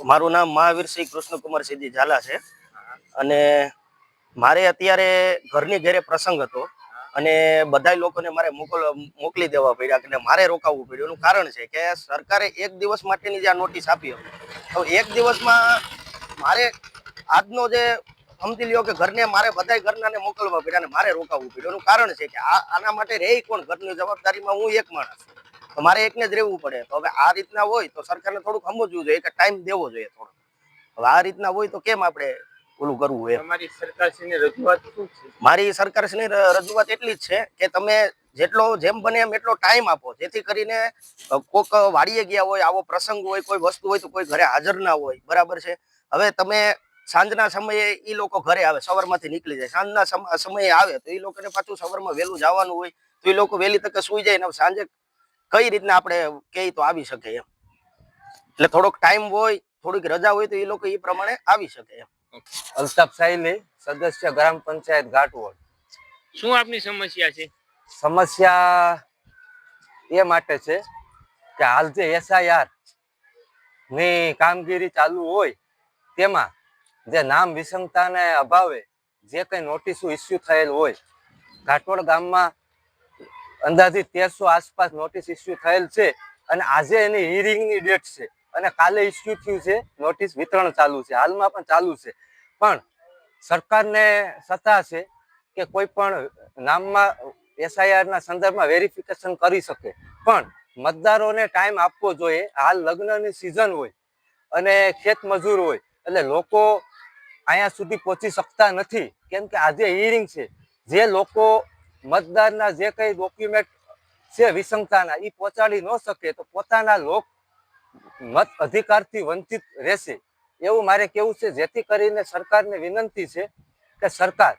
મારું નામ મહાવીરસિંહ કૃષ્ણકુમાર સિદ્ધિ ઝાલા છે અને મારે અત્યારે ઘરની ઘરે પ્રસંગ હતો અને બધા લોકોને મારે મોકલી દેવા પડ્યા અને મારે રોકાવવું પડ્યું. એનું કારણ છે કે સરકારે એક દિવસ માટેની જે આ નોટિસ આપી હતી તો એક દિવસમાં મારે આજનો જે સમજી લ્યો કે ઘરને મારે બધા ઘરનાને મોકલવા પડ્યા અને મારે રોકાવવું પડ્યું. એનું કારણ છે કે આના માટે રહે કોણ? ઘરની જવાબદારીમાં હું એક માણસ, તો મારે એકને જ રહેવું પડે. તો હવે આ રીતના હોય તો સરકારને થોડુંક સમજવું જોઈએ કે ટાઈમ દેવો જોઈએ થોડો. હવે આ રીતના હોય તો કેમ આપણે ઓલું કરવું હોય? તમારી સરકારશ્રીની રજૂઆત શું છે? મારી સરકારશ્રીની રજૂઆત એટલી જ છે કે તમે જેમ બને એમ એટલો ટાઈમ આપો, જેથી કરીને કોઈક વાડીએ ગયા હોય, આવો પ્રસંગ હોય, કોઈ વસ્તુ હોય તો કોઈ ઘરે હાજર ના હોય. બરાબર છે. હવે તમે સાંજના સમયે એ લોકો ઘરે આવે, સવારમાંથી નીકળી જાય, સાંજના સમયે આવે તો એ લોકોને પાછું સવારમાં વહેલું જવાનું હોય તો એ લોકો વહેલી તકે સુઈ જાય ને સાંજે કઈ રીતના આપણે કહી તો આવી શકે એમ. એટલે થોડોક ટાઈમ હોય, થોડીક રજા હોય તો એ લોકો એ પ્રમાણે આવી શકે એમ. અલ્તાફ સાહિલી, સદસ્ય ગ્રામ પંચાયત ઘાટવડ. શું આપની સમસ્યા છે? સમસ્યા એ માટે છે કે હાલ જે SIR ની કામગીરી ચાલુ હોય તેમાં જે નામ વિસંગતાને અભાવે જે કઈ નોટિસો ઇસ્યુ થયેલ હોય, ઘાટવડ ગામમાં અંદાજિત 1300 આસપાસ નોટિસ ઇસ્યુ થયેલ છે અને આજે એની હિયરિંગની ડેટ છે અને કાલે ઇસ્યુ થયું છે. નોટિસ વિતરણ ચાલુ છે, હાલમાં પણ ચાલુ છે. પણ સરકારને સત્તા છે કે કોઈ પણ નામમાં SIR ના સંદર્ભમાં વેરિફિકેશન કરી શકે, પણ મતદારોને ટાઈમ આપવો જોઈએ. હાલ લગ્નની સિઝન હોય અને ખેત મજૂર હોય એટલે લોકો અહીંયા સુધી પહોંચી શકતા નથી, કેમ કે આજે હિયરિંગ છે. જે લોકો મતદારના જે કઈ ડોક્યુમેન્ટ છે વિસંગતાના એ પહોંચાડી ન શકે તો પોતાના લોક મત અધિકારથી વંચિત રહેશે એવું મારે કેવું છે. જેથી કરીને સરકારને વિનંતી છે કે સરકાર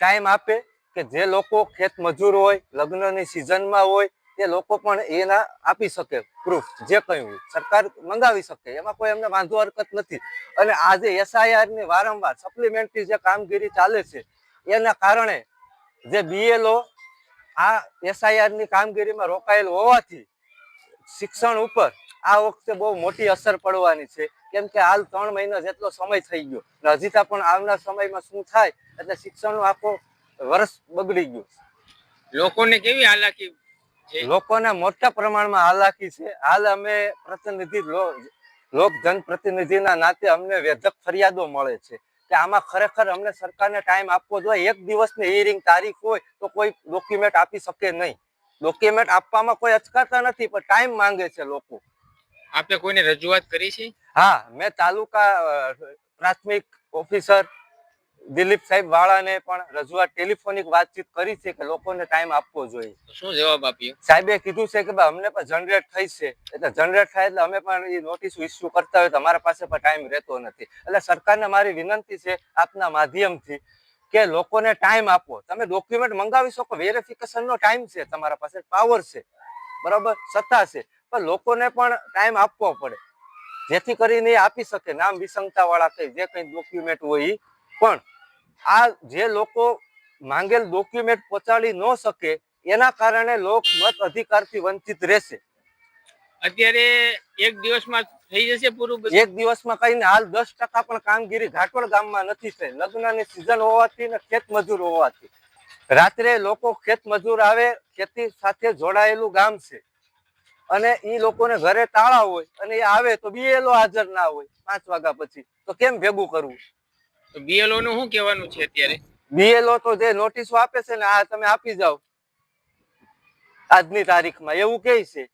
ટાઈમ આપે કે જે લોકો ખેત મજૂર હોય, લગ્નની સિઝનમાં હોય, તે લોકો પણ એના આપી શકે પ્રૂફ. જે કંઈ હોય સરકાર મંગાવી શકે, એમાં કોઈ એમને વાંધો હરકત નથી. અને આજે SIR ની વારંવાર સપ્લિમેન્ટરી જે કામગીરી ચાલે છે એના કારણે જે BLO આ SIR ની કામગીરીમાં રોકાયેલ હોવાથી શિક્ષણ ઉપર આ વખતે બહુ મોટી અસર પડવાની છે, કેમ કે હાલ 3 મહિના જેટલો સમય થઈ ગયો. હજી પણ આવનાર સમયમાં શું થાય એટલે શિક્ષણનો આખો વર્ષ બગડી ગયું. લોકોને કેવી હાલાકી છે? લોકોને મોટા પ્રમાણમાં હાલાકી છે. હાલ અમે લોક જનપ્રતિનિધિના નાતે અમને વેધક ફરિયાદો મળે છે કે આમાં ખરેખર અમને સરકારને ટાઈમ આપવો જોઈએ. એક દિવસની હિયરિંગ તારીખ હોય તો કોઈ ડોક્યુમેન્ટ આપી શકે નહીં. ડોક્યુમેન્ટ આપવામાં કોઈ અચકાતા નથી, પણ ટાઈમ માંગે છે લોકો. આપે કોઈને રજૂઆત કરી છે? હા, મેં તાલુકા પ્રાથમિક ઓફિસર દિલીપ સાહેબ વાળાને પણ રજૂઆત ટેલિફોનિક વાતચીત કરી છે કે લોકોને ટાઈમ આપવો જોઈએ. શું જવાબ આપ્યો? સાહેબે કીધું છે કે ભાઈ અમને પણ જનરેટ થઈ છે, એટલે જનરેટ થાય એટલે અમે પણ એ નોટિસ ઇસ્યુ કરતા હોય તો અમારા પાસે પણ ટાઈમ રહેતો નથી. એટલે સરકારને મારી વિનંતી છે આપના માધ્યમથી કે લોકોને ટાઈમ આપો. તમે ડોક્યુમેન્ટ મંગાવી શકો, વેરિફિકેશનનો ટાઈમ છે, તમારા પાસે પાવર છે, બરાબર, સત્તા છે, પણ લોકોને પણ ટાઈમ આપવો પડે જેથી કરીને એ આપી શકે. નામ વિસંગતા વાળા કઈ જે કઈ ડોક્યુમેન્ટ હોય એ પણ આ જે લોકો માંગેલ ડોક્યુમેન્ટ પહોંચાડી ન શકે એના કારણે લોક મત અધિકારથી વંચિત રહેશે. અત્યારે એક દિવસમાં થઈ જશે પૂરું? એક દિવસમાં કહીને હાલ 10% પણ કામગીરી ઘાટવડ ગામમાં નથી થઈ. લગ્નની સિઝન હોવાથી ને ખેત મજૂર હોવાથી રાત્રે લોકો ખેત મજૂર આવે, ખેતી સાથે જોડાયેલું ગામ છે અને એ લોકોને ઘરે તાળા હોય અને એ આવે તો BLO હાજર ના હોય 5 વાગ્યા પછી, તો કેમ ભેગું કરવું? તો BLO નું શું કહેવાનું છે અત્યારે? BLO તો જે નોટિસો આપે છે ને આ તમે આપી જાઓ આજની તારીખમાં, એવું કહે છે.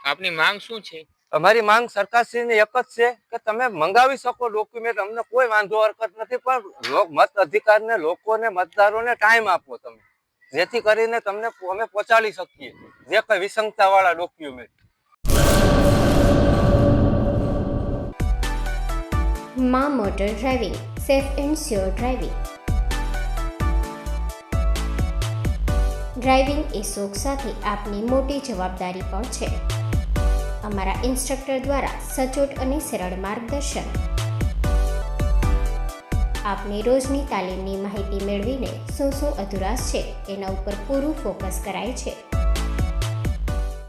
આપની માંગ શું છે? અમારી માંગ સરકારશ્રીની એક જ છે કે તમે મંગાવી શકો ડોક્યુમેન્ટ, અમને કોઈ વાંધો હરકત નથી, પણ મત અધિકારને લોકોને મતદારોને ટાઈમ આપો તમે, જેથી કરીને તમને અમે પહોંચાડી શકીએ જે કઈ વિસંગતા વાળા ડોક્યુમેન્ટ. માં motor driving, safe and sure driving. Driving એ શોખ સાથે આપની મોટી જવાબદારી પણ છે. અમારા ઇન્સ્ટ્રક્ટર દ્વારા સચોટ અને સરળ માર્ગદર્શન. આપની રોજની તાલીમની માહિતી મેળવીને શું અધુરાશ છે એના ઉપર પૂરું ફોકસ કરાય છે.